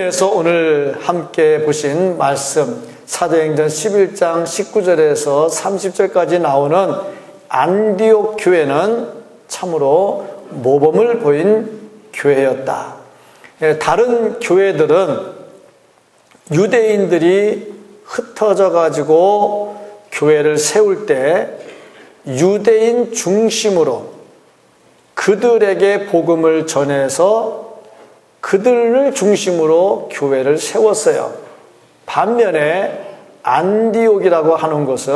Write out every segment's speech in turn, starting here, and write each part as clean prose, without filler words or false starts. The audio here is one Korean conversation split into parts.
중에서 오늘 함께 보신 말씀 사도행전 11장 19절에서 30절까지 나오는 안디옥 교회는 참으로 모범을 보인 교회였다. 다른 교회들은 유대인들이 흩어져 가지고 교회를 세울 때 유대인 중심으로 그들에게 복음을 전해서 그들을 중심으로 교회를 세웠어요. 반면에 안디옥이라고 하는 것은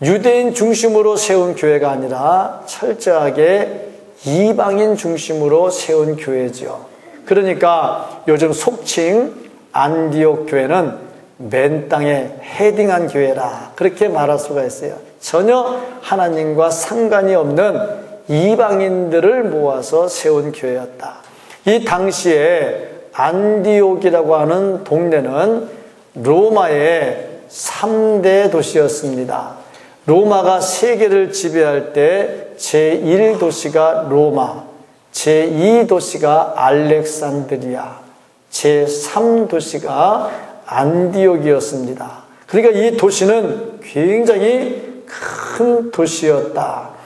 유대인 중심으로 세운 교회가 아니라 철저하게 이방인 중심으로 세운 교회죠. 그러니까 요즘 속칭 안디옥 교회는 맨 땅에 헤딩한 교회라 그렇게 말할 수가 있어요. 전혀 하나님과 상관이 없는 이방인들을 모아서 세운 교회였다. 이 당시에 안디옥이라고 하는 동네는 로마의 3대 도시였습니다. 로마가 세계를 지배할 때 제1도시가 로마, 제2도시가 알렉산드리아, 제3도시가 안디옥이었습니다. 그러니까 이 도시는 굉장히 큰 도시였다.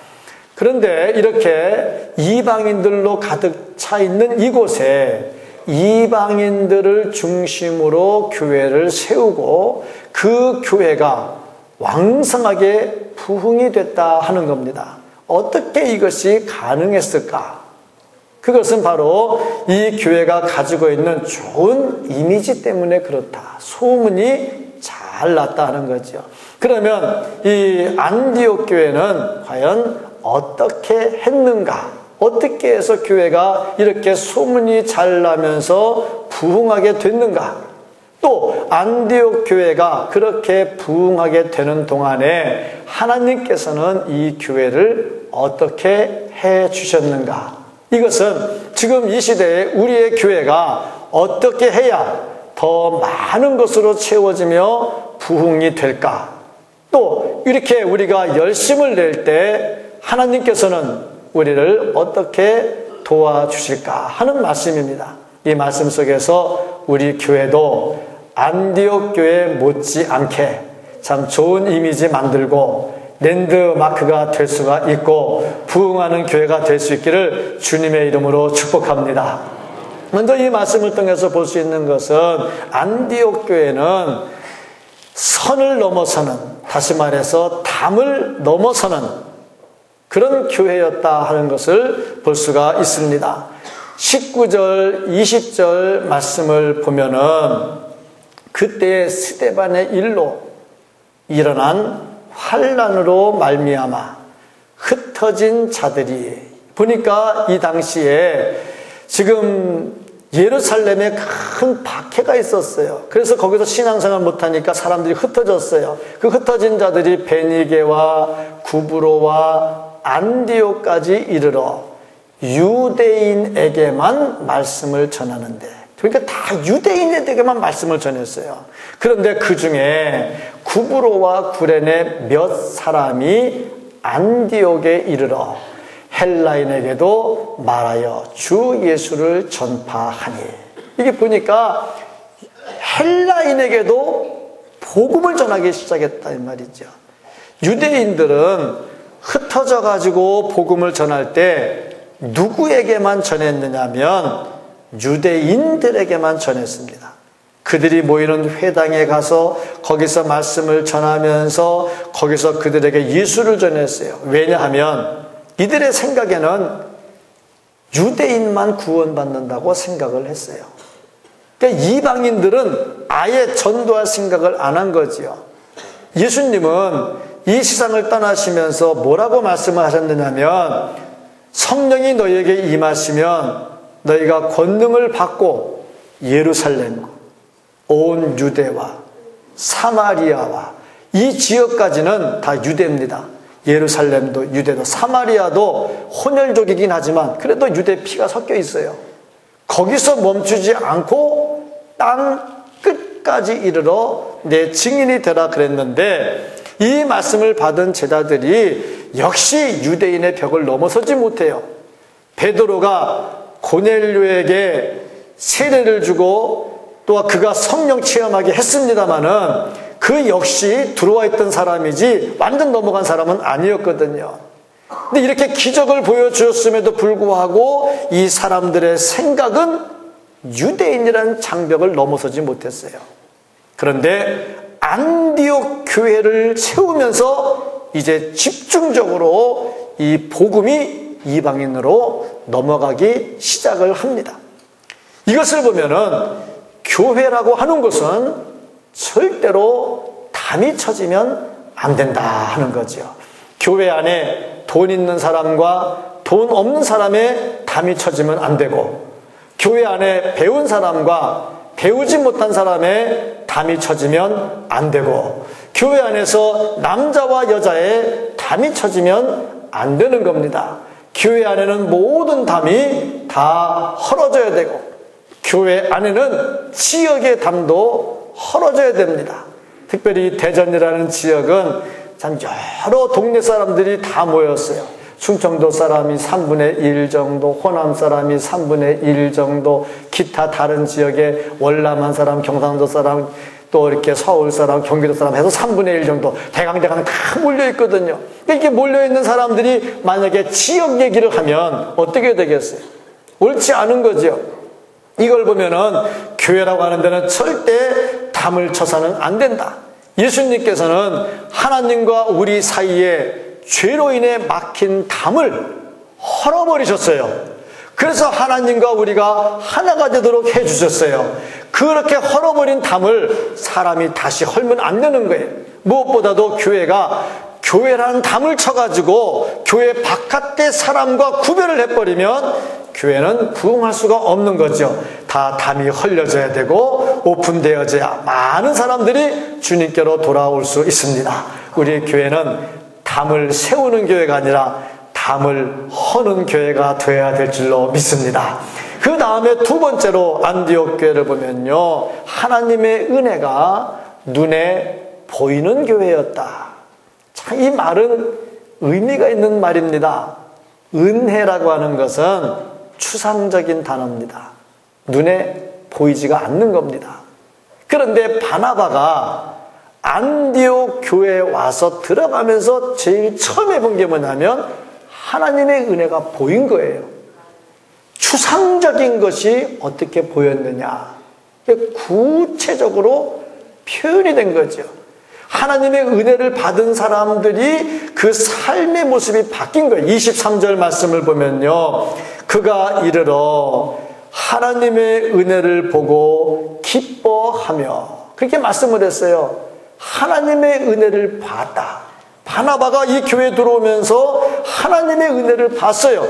그런데 이렇게 이방인들로 가득 차 있는 이곳에 이방인들을 중심으로 교회를 세우고 그 교회가 왕성하게 부흥이 됐다 하는 겁니다. 어떻게 이것이 가능했을까? 그것은 바로 이 교회가 가지고 있는 좋은 이미지 때문에 그렇다. 소문이 잘 났다 하는 거죠. 그러면 이 안디옥 교회는 과연 어떻게 했는가? 어떻게 해서 교회가 이렇게 소문이 잘 나면서 부흥하게 됐는가? 또 안디옥 교회가 그렇게 부흥하게 되는 동안에 하나님께서는 이 교회를 어떻게 해 주셨는가? 이것은 지금 이 시대에 우리의 교회가 어떻게 해야 더 많은 것으로 채워지며 부흥이 될까? 또 이렇게 우리가 열심을 낼 때 하나님께서는 우리를 어떻게 도와주실까 하는 말씀입니다. 이 말씀 속에서 우리 교회도 안디옥 교회 못지않게 참 좋은 이미지 만들고 랜드마크가 될 수가 있고 부흥하는 교회가 될 수 있기를 주님의 이름으로 축복합니다. 먼저 이 말씀을 통해서 볼 수 있는 것은 안디옥 교회는 선을 넘어서는, 다시 말해서 담을 넘어서는 그런 교회였다 하는 것을 볼 수가 있습니다. 19절, 20절 말씀을 보면은 그때의 스데반의 일로 일어난 환난으로 말미암아 흩어진 자들이, 보니까 이 당시에 지금 예루살렘에 큰 박해가 있었어요. 그래서 거기서 신앙생활 못하니까 사람들이 흩어졌어요. 그 흩어진 자들이 베니게와 구브로와 안디옥까지 이르러 유대인에게만 말씀을 전하는데, 그러니까 다 유대인에게만 말씀을 전했어요. 그런데 그 중에 구브로와 구레네 몇 사람이 안디옥에 이르러 헬라인에게도 말하여 주 예수를 전파하니, 이게 보니까 헬라인에게도 복음을 전하기 시작했다 이 말이죠. 유대인들은 흩어져 가지고 복음을 전할 때 누구에게만 전했느냐면 유대인들에게만 전했습니다. 그들이 모이는 회당에 가서 거기서 말씀을 전하면서 거기서 그들에게 예수를 전했어요. 왜냐하면 이들의 생각에는 유대인만 구원받는다고 생각을 했어요. 그러니까 이방인들은 아예 전도할 생각을 안 한 거지요. 예수님은 이 세상을 떠나시면서 뭐라고 말씀을 하셨느냐면 성령이 너희에게 임하시면 너희가 권능을 받고 예루살렘, 온 유대와 사마리아와 이 지역까지는 다 유대입니다. 예루살렘도 유대도 사마리아도 혼혈족이긴 하지만 그래도 유대 피가 섞여 있어요. 거기서 멈추지 않고 땅 끝까지 이르러 내 증인이 되라 그랬는데, 이 말씀을 받은 제자들이 역시 유대인의 벽을 넘어서지 못해요. 베드로가 고넬료에게 세례를 주고 또 그가 성령 체험하게 했습니다마는 그 역시 들어와 있던 사람이지 완전 넘어간 사람은 아니었거든요. 근데 이렇게 기적을 보여주었음에도 불구하고 이 사람들의 생각은 유대인이라는 장벽을 넘어서지 못했어요. 그런데 안디옥 교회를 세우면서 이제 집중적으로 이 복음이 이방인으로 넘어가기 시작을 합니다. 이것을 보면은 교회라고 하는 것은 절대로 담이 쳐지면 안 된다 하는 거죠. 교회 안에 돈 있는 사람과 돈 없는 사람의 담이 쳐지면 안 되고, 교회 안에 배운 사람과 배우지 못한 사람의 담이 쳐지면 안 되고, 교회 안에서 남자와 여자의 담이 쳐지면 안 되는 겁니다. 교회 안에는 모든 담이 다 헐어져야 되고, 교회 안에는 지역의 담도 헐어져야 됩니다. 특별히 대전이라는 지역은 참 여러 동네 사람들이 다 모였어요. 충청도 사람이 3분의 1 정도, 호남 사람이 3분의 1 정도, 기타 다른 지역에 월남한 사람, 경상도 사람, 또 이렇게 서울 사람, 경기도 사람 해서 3분의 1 정도 대강 다 몰려있거든요. 이렇게 몰려있는 사람들이 만약에 지역 얘기를 하면 어떻게 되겠어요? 옳지 않은 거죠. 이걸 보면은 교회라고 하는 데는 절대 담을 쳐서는 안 된다. 예수님께서는 하나님과 우리 사이에 죄로 인해 막힌 담을 헐어버리셨어요. 그래서 하나님과 우리가 하나가 되도록 해주셨어요. 그렇게 헐어버린 담을 사람이 다시 헐면 안 되는 거예요. 무엇보다도 교회라는 담을 쳐가지고 교회 바깥의 사람과 구별을 해버리면 교회는 부흥할 수가 없는 거죠. 다 담이 헐려져야 되고 오픈되어져야 많은 사람들이 주님께로 돌아올 수 있습니다. 우리 교회는 담을 세우는 교회가 아니라 담을 허는 교회가 되어야 될 줄로 믿습니다. 그 다음에 두 번째로 안디옥 교회를 보면요, 하나님의 은혜가 눈에 보이는 교회였다. 참, 이 말은 의미가 있는 말입니다. 은혜라고 하는 것은 추상적인 단어입니다. 눈에 보이지가 않는 겁니다. 그런데 바나바가 안디옥 교회에 와서 들어가면서 제일 처음 해본 게 뭐냐면 하나님의 은혜가 보인 거예요. 추상적인 것이 어떻게 보였느냐, 구체적으로 표현이 된 거죠. 하나님의 은혜를 받은 사람들이 그 삶의 모습이 바뀐 거예요. 23절 말씀을 보면요, 그가 이르러 하나님의 은혜를 보고 기뻐하며, 그렇게 말씀을 했어요. 하나님의 은혜를 봤다. 바나바가 이 교회에 들어오면서 하나님의 은혜를 봤어요.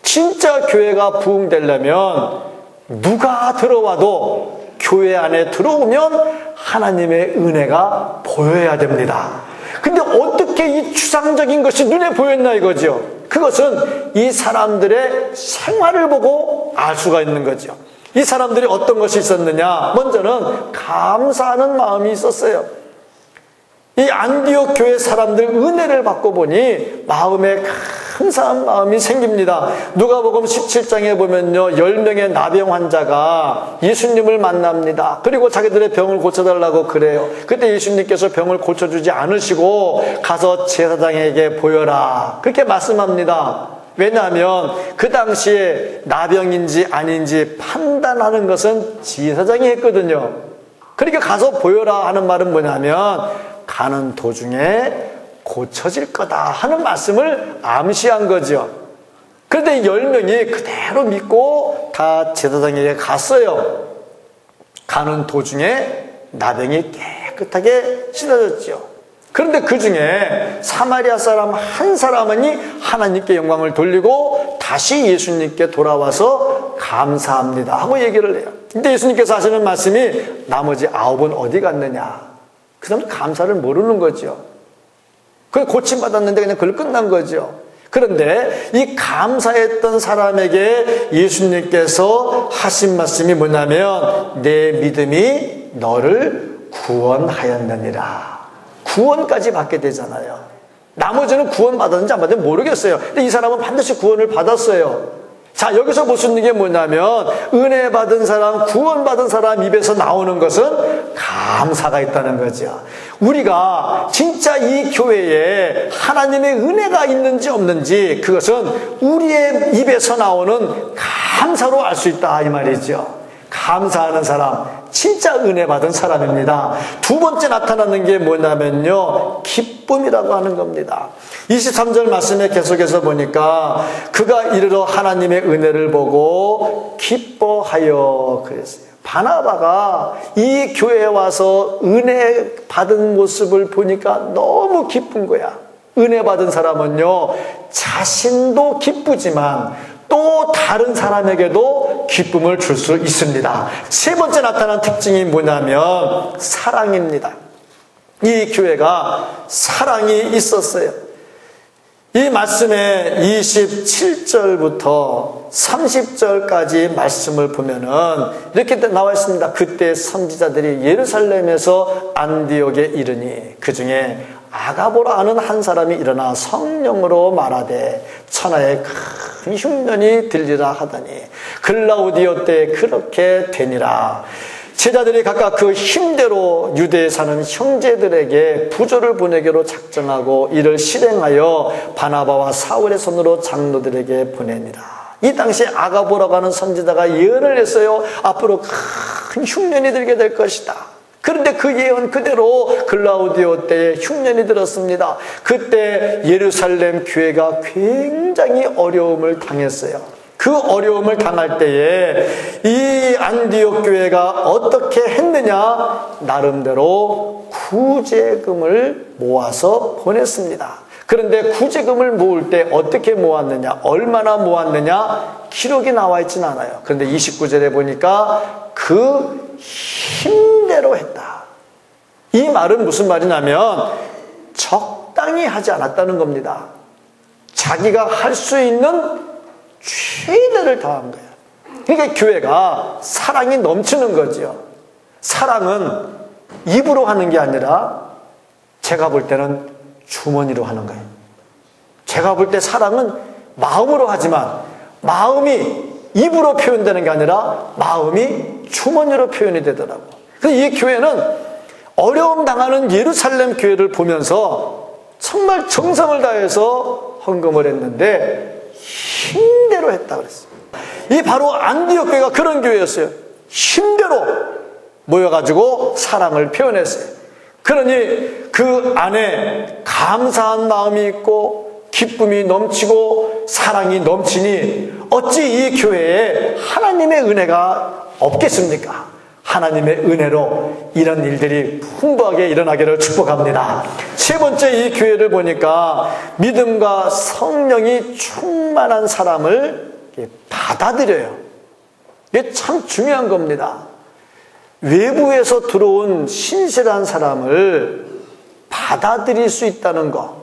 진짜 교회가 부흥되려면 누가 들어와도 교회 안에 들어오면 하나님의 은혜가 보여야 됩니다. 근데 어떻게 이 추상적인 것이 눈에 보였나 이거죠. 그것은 이 사람들의 생활을 보고 알 수가 있는 거죠. 이 사람들이 어떤 것이 있었느냐, 먼저는 감사하는 마음이 있었어요. 이 안디옥 교회 사람들 은혜를 받고 보니 마음에 감사한 마음이 생깁니다. 누가복음 17장에 보면요, 10명의 나병 환자가 예수님을 만납니다. 그리고 자기들의 병을 고쳐달라고 그래요. 그때 예수님께서 병을 고쳐주지 않으시고 가서 제사장에게 보여라, 그렇게 말씀합니다. 왜냐하면 그 당시에 나병인지 아닌지 판단하는 것은 제사장이 했거든요. 그러니까 가서 보여라 하는 말은 뭐냐면 가는 도중에 고쳐질 거다 하는 말씀을 암시한 거죠. 그런데 10명이 그대로 믿고 다 제사장에게 갔어요. 가는 도중에 나병이 깨끗하게 씻어졌죠. 그런데 그 중에 사마리아 사람 한 사람이 하나님께 영광을 돌리고 다시 예수님께 돌아와서 감사합니다 하고 얘기를 해요. 근데 예수님께서 하시는 말씀이 나머지 9은 어디 갔느냐, 그 사람은 감사를 모르는 거죠. 그걸 고침받았는데 그냥 그걸 끝난 거죠. 그런데 이 감사했던 사람에게 예수님께서 하신 말씀이 뭐냐면 내 믿음이 너를 구원하였느니라. 구원까지 받게 되잖아요. 나머지는 구원 받았는지 안 받았는지 모르겠어요. 근데 이 사람은 반드시 구원을 받았어요. 자, 여기서 볼 수 있는 게 뭐냐면 은혜 받은 사람, 구원받은 사람 입에서 나오는 것은 감사가 있다는 거죠. 우리가 진짜 이 교회에 하나님의 은혜가 있는지 없는지 그것은 우리의 입에서 나오는 감사로 알 수 있다 이 말이죠. 감사하는 사람, 진짜 은혜 받은 사람입니다. 두 번째 나타나는 게 뭐냐면요, 기쁨이라고 하는 겁니다. 23절 말씀에 계속해서 보니까 그가 이르러 하나님의 은혜를 보고 기뻐하여 그랬어요. 바나바가 이 교회에 와서 은혜 받은 모습을 보니까 너무 기쁜 거야. 은혜 받은 사람은요, 자신도 기쁘지만 또 다른 사람에게도 기쁨을 줄 수 있습니다. 세 번째 나타난 특징이 뭐냐면 사랑입니다. 이 교회가 사랑이 있었어요. 이 말씀에 27절부터 30절까지 말씀을 보면은 이렇게 나와 있습니다. 그때 선지자들이 예루살렘에서 안디옥에 이르니 그 중에 아가보라 하는 한 사람이 일어나 성령으로 말하되 천하에 큰 흉년이 들리라 하더니 글라우디오 때 그렇게 되니라. 제자들이 각각 그 힘대로 유대에 사는 형제들에게 부조를 보내기로 작정하고 이를 실행하여 바나바와 사울의 손으로 장로들에게 보내니라. 이 당시에 아가보라고 하는 선지자가 예언을 했어요. 앞으로 큰 흉년이 들게 될 것이다. 그런데 그 예언 그대로 글라우디오 때에 흉년이 들었습니다. 그때 예루살렘 교회가 굉장히 어려움을 당했어요. 그 어려움을 당할 때에 이 안디옥 교회가 어떻게 했느냐? 나름대로 구제금을 모아서 보냈습니다. 그런데 구제금을 모을 때 어떻게 모았느냐? 얼마나 모았느냐? 기록이 나와 있지는 않아요. 그런데 29절에 보니까 그 힘대로 했다. 이 말은 무슨 말이냐면 적당히 하지 않았다는 겁니다. 자기가 할 수 있는 최대를 다한 거예요. 그러니까 교회가 사랑이 넘치는 거죠. 사랑은 입으로 하는 게 아니라 제가 볼 때는 주머니로 하는 거예요. 제가 볼 때 사랑은 마음으로 하지만 마음이 입으로 표현되는 게 아니라 마음이 주머니로 표현이 되더라고. 그래서 이 교회는 어려움 당하는 예루살렘 교회를 보면서 정말 정성을 다해서 헌금을 했는데 힘대로 했다 그랬어요. 이 바로 안디옥 교회가 그런 교회였어요. 힘대로 모여가지고 사랑을 표현했어요. 그러니 그 안에 감사한 마음이 있고 기쁨이 넘치고 사랑이 넘치니 어찌 이 교회에 하나님의 은혜가 없겠습니까? 하나님의 은혜로 이런 일들이 풍부하게 일어나기를 축복합니다. 세 번째, 이 교회를 보니까 믿음과 성령이 충만한 사람을 받아들여요. 이게 참 중요한 겁니다. 외부에서 들어온 신실한 사람을 받아들일 수 있다는 것,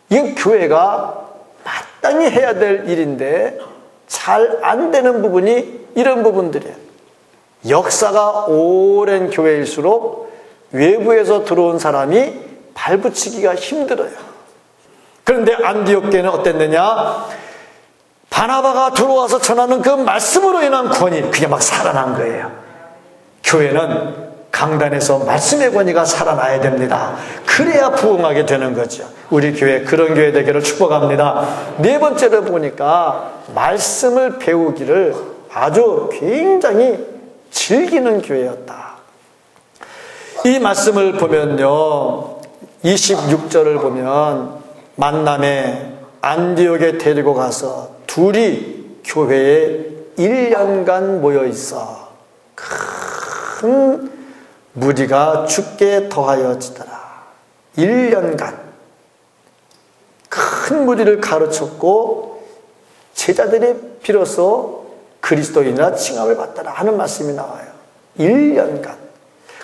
이건 교회가 마땅히 해야 될 일인데 잘 안 되는 부분이 이런 부분들이에요. 역사가 오랜 교회일수록 외부에서 들어온 사람이 발붙이기가 힘들어요. 그런데 안디옥 교회는 어땠느냐? 바나바가 들어와서 전하는 그 말씀으로 인한 권위, 그게 막 살아난 거예요. 교회는 강단에서 말씀의 권위가 살아나야 됩니다. 그래야 부흥하게 되는 거죠. 우리 교회 그런 교회 되기를 축복합니다. 네 번째로 보니까 말씀을 배우기를 아주 굉장히 즐기는 교회였다. 이 말씀을 보면요, 26절을 보면 만남에 안디옥에 데리고 가서 둘이 교회에 1년간 모여 있어 큰 무리가 죽게 더하여지더라. 1년간 큰 무리를 가르쳤고 제자들이 비로소 그리스도인이라 칭함을 받더라 하는 말씀이 나와요. 1년간.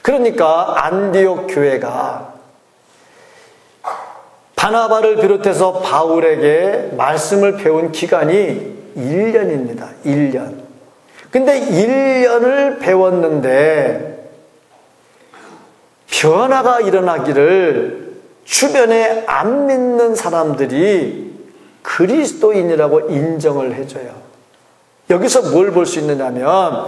그러니까 안디옥 교회가 바나바를 비롯해서 바울에게 말씀을 배운 기간이 1년입니다. 1년. 근데 1년을 배웠는데 변화가 일어나기를 주변에 안 믿는 사람들이 그리스도인이라고 인정을 해줘요. 여기서 뭘 볼 수 있느냐면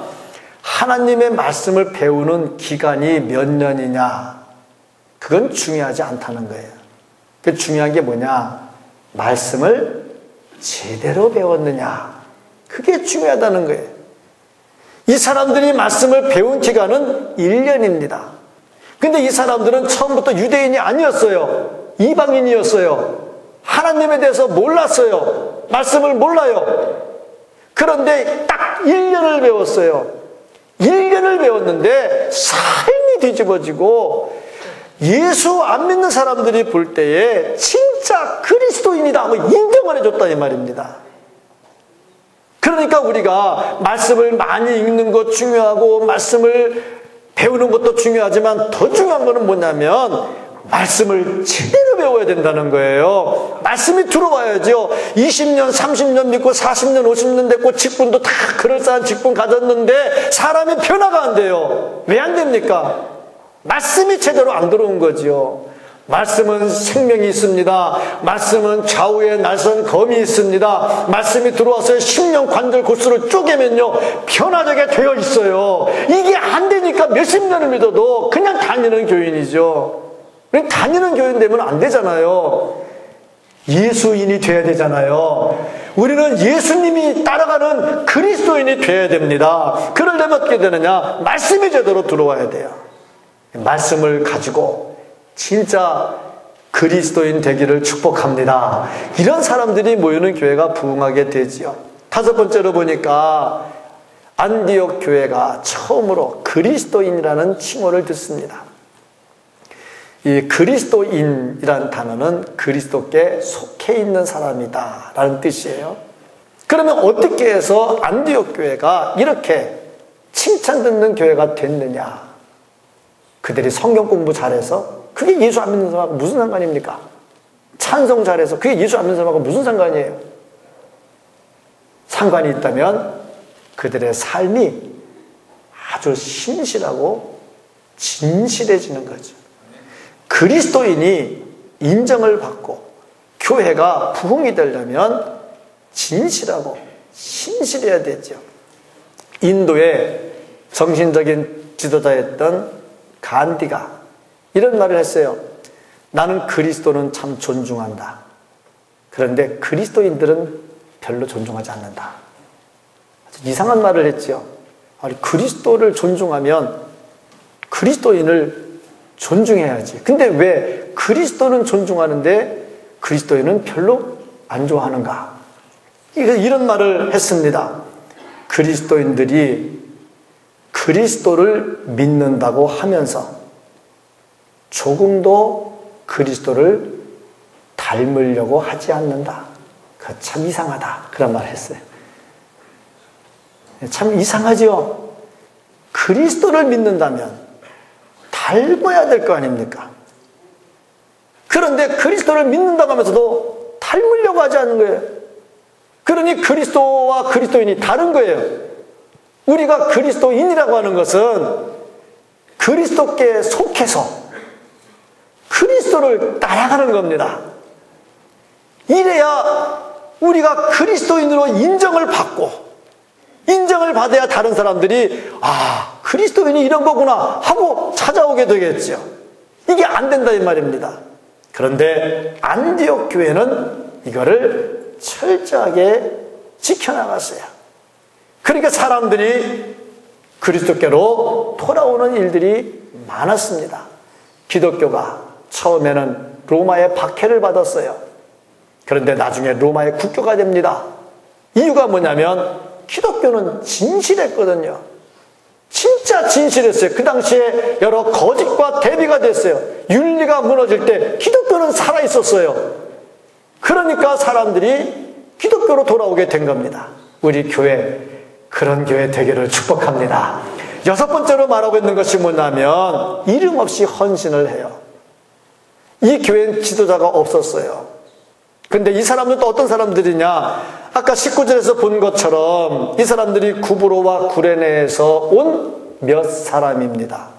하나님의 말씀을 배우는 기간이 몇 년이냐, 그건 중요하지 않다는 거예요. 그 중요한 게 뭐냐? 말씀을 제대로 배웠느냐, 그게 중요하다는 거예요. 이 사람들이 말씀을 배운 기간은 1년입니다. 근데 이 사람들은 처음부터 유대인이 아니었어요. 이방인이었어요. 하나님에 대해서 몰랐어요. 말씀을 몰라요. 그런데 딱 1년을 배웠어요. 1년을 배웠는데 삶이 뒤집어지고 예수 안 믿는 사람들이 볼 때에 진짜 그리스도인이다 하고 인정을 해줬다 이 말입니다. 그러니까 우리가 말씀을 많이 읽는 것 중요하고 말씀을 배우는 것도 중요하지만 더 중요한 것은 뭐냐면 말씀을 제대로 배워야 된다는 거예요. 말씀이 들어와야죠. 20년, 30년 믿고 40년, 50년 됐고 직분도 다 그럴싸한 직분 가졌는데 사람이 변화가 안 돼요. 왜 안 됩니까? 말씀이 제대로 안 들어온 거지요. 말씀은 생명이 있습니다. 말씀은 좌우에 날선 검이 있습니다. 말씀이 들어와서 심령 관절 골수를 쪼개면요 변화되게 되어 있어요. 이게 안 되니까 몇십 년을 믿어도 그냥 다니는 교인이죠. 다니는 교인 되면 안 되잖아요. 예수인이 돼야 되잖아요. 우리는 예수님이 따라가는 그리스도인이 돼야 됩니다. 그러려면 어떻게 되느냐? 말씀이 제대로 들어와야 돼요. 말씀을 가지고 진짜 그리스도인 되기를 축복합니다. 이런 사람들이 모이는 교회가 부흥하게 되지요. 다섯 번째로 보니까 안디옥 교회가 처음으로 그리스도인이라는 칭호를 듣습니다. 이 그리스도인이라는 단어는 그리스도께 속해 있는 사람이다 라는 뜻이에요. 그러면 어떻게 해서 안디옥 교회가 이렇게 칭찬 듣는 교회가 됐느냐? 그들이 성경 공부 잘해서? 그게 예수 안 믿는 사람하고 무슨 상관입니까? 찬송 잘해서 그게 예수 안 믿는 사람하고 무슨 상관이에요? 상관이 있다면 그들의 삶이 아주 신실하고 진실해지는 거죠. 그리스도인이 인정을 받고 교회가 부흥이 되려면 진실하고 신실해야 되죠. 인도의 정신적인 지도자였던 간디가 이런 말을 했어요. 나는 그리스도는 참 존중한다. 그런데 그리스도인들은 별로 존중하지 않는다. 아주 이상한 말을 했죠. 아니, 그리스도를 존중하면 그리스도인을 존중해야지. 근데 왜 그리스도는 존중하는데 그리스도인은 별로 안 좋아하는가? 이런 말을 했습니다. 그리스도인들이 그리스도를 믿는다고 하면서 조금도 그리스도를 닮으려고 하지 않는다. 그거 참 이상하다. 그런 말을 했어요. 참 이상하죠? 그리스도를 믿는다면 닮아야 될 거 아닙니까? 그런데 그리스도를 믿는다고 하면서도 닮으려고 하지 않는 거예요. 그러니 그리스도와 그리스도인이 다른 거예요. 우리가 그리스도인이라고 하는 것은 그리스도께 속해서 그리스도를 따라가는 겁니다. 이래야 우리가 그리스도인으로 인정을 받고 인정을 받아야 다른 사람들이 아, 그리스도인이 이런 거구나 하고 찾아오게 되겠죠. 이게 안 된다 이 말입니다. 그런데 안디옥 교회는 이거를 철저하게 지켜나갔어요. 그러니까 사람들이 그리스도께로 돌아오는 일들이 많았습니다. 기독교가 처음에는 로마의 박해를 받았어요. 그런데 나중에 로마의 국교가 됩니다. 이유가 뭐냐면 기독교는 진실했거든요. 진짜 진실했어요. 그 당시에 여러 거짓과 대비가 됐어요. 윤리가 무너질 때 기독교는 살아있었어요. 그러니까 사람들이 기독교로 돌아오게 된 겁니다. 우리 교회 그런 교회 되기를 축복합니다. 여섯 번째로 말하고 있는 것이 뭐냐면 이름 없이 헌신을 해요. 이 교회는 지도자가 없었어요. 근데 이 사람은 또 어떤 사람들이냐? 아까 19절에서 본 것처럼 이 사람들이 구브로와 구레네에서 온 몇 사람입니다.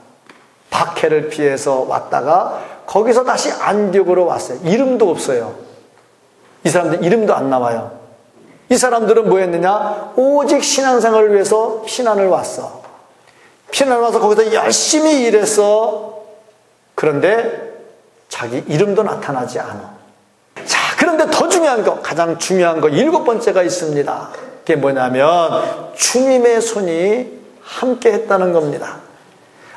박해를 피해서 왔다가 거기서 다시 안디옥으로 왔어요. 이름도 없어요. 이 사람들 이름도 안 나와요. 이 사람들은 뭐 했느냐? 오직 신앙생활을 위해서 피난을 왔어. 피난을 와서 거기서 열심히 일했어. 그런데 자기 이름도 나타나지 않아. 자, 그런데 더 중요한 거, 가장 중요한 거 7번째가 있습니다. 그게 뭐냐면 주님의 손이 함께 했다는 겁니다.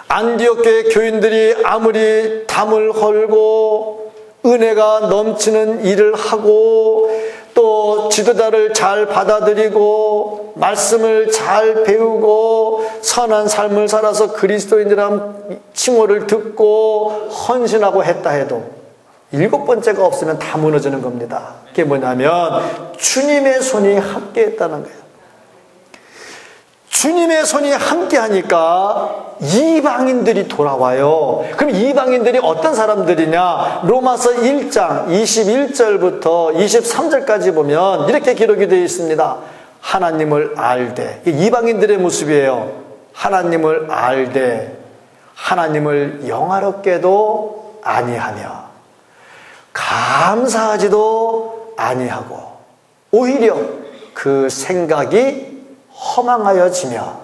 안디옥 교회 교인들이 아무리 담을 헐고 은혜가 넘치는 일을 하고 또 지도자를 잘 받아들이고 말씀을 잘 배우고 선한 삶을 살아서 그리스도인이라는 칭호를 듣고 헌신하고 했다 해도 7번째가 없으면 다 무너지는 겁니다. 그게 뭐냐면 주님의 손이 함께 했다는 거예요. 주님의 손이 함께 하니까 이방인들이 돌아와요. 그럼 이방인들이 어떤 사람들이냐? 로마서 1장 21절부터 23절까지 보면 이렇게 기록이 되어 있습니다. 하나님을 알되, 이방인들의 모습이에요. 하나님을 알되 하나님을 영화롭게도 아니하며 감사하지도 아니하고 오히려 그 생각이 허망하여지며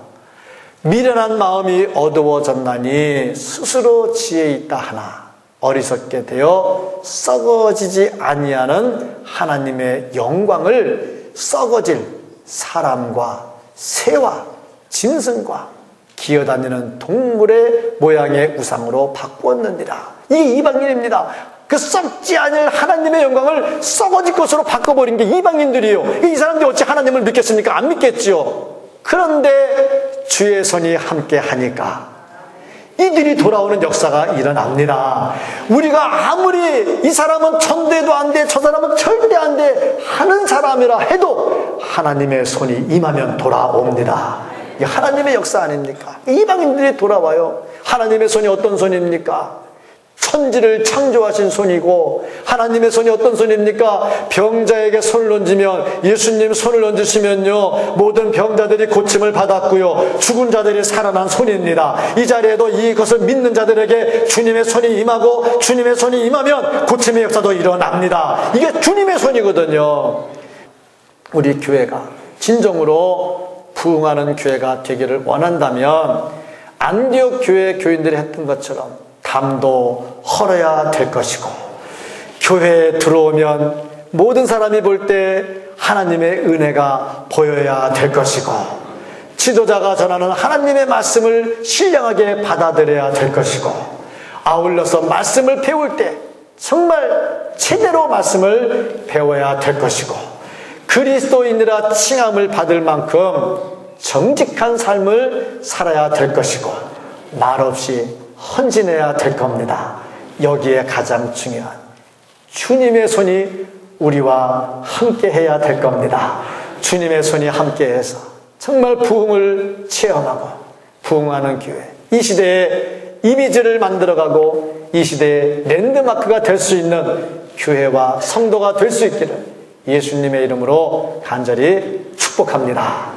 미련한 마음이 어두워졌나니 스스로 지혜 있다 하나 어리석게 되어 썩어지지 아니하는 하나님의 영광을 썩어질 사람과 새와 짐승과 기어다니는 동물의 모양의 우상으로 바꾸었느니라. 이게 이방인입니다. 그 썩지 않을 하나님의 영광을 썩어질 것으로 바꿔버린 게 이방인들이에요. 이 사람들이 어찌 하나님을 믿겠습니까? 안 믿겠지요. 그런데 주의 손이 함께 하니까 이들이 돌아오는 역사가 일어납니다. 우리가 아무리 이 사람은 천대도 안 돼, 저 사람은 절대 안 돼 하는 사람이라 해도 하나님의 손이 임하면 돌아옵니다. 이게 하나님의 역사 아닙니까? 이방인들이 돌아와요. 하나님의 손이 어떤 손입니까? 천지를 창조하신 손이고 하나님의 손이 어떤 손입니까? 병자에게 손을 얹으면 예수님 손을 얹으시면요 모든 병자들이 고침을 받았고요 죽은 자들이 살아난 손입니다. 이 자리에도 이것을 믿는 자들에게 주님의 손이 임하고 주님의 손이 임하면 고침의 역사도 일어납니다. 이게 주님의 손이거든요. 우리 교회가 진정으로 부흥하는 교회가 되기를 원한다면 안디옥 교회 교인들이 했던 것처럼 담도 헐어야 될 것이고 교회에 들어오면 모든 사람이 볼 때 하나님의 은혜가 보여야 될 것이고 지도자가 전하는 하나님의 말씀을 신령하게 받아들여야 될 것이고 아울러서 말씀을 배울 때 정말 제대로 말씀을 배워야 될 것이고 그리스도인이라 칭함을 받을 만큼 정직한 삶을 살아야 될 것이고 말없이 헌신해야 될 겁니다. 여기에 가장 중요한 주님의 손이 우리와 함께 해야 될 겁니다. 주님의 손이 함께해서 정말 부흥을 체험하고 부흥하는 교회, 이 시대에 이미지를 만들어가고 이 시대의 랜드마크가 될 수 있는 교회와 성도가 될 수 있기를 예수님의 이름으로 간절히 축복합니다.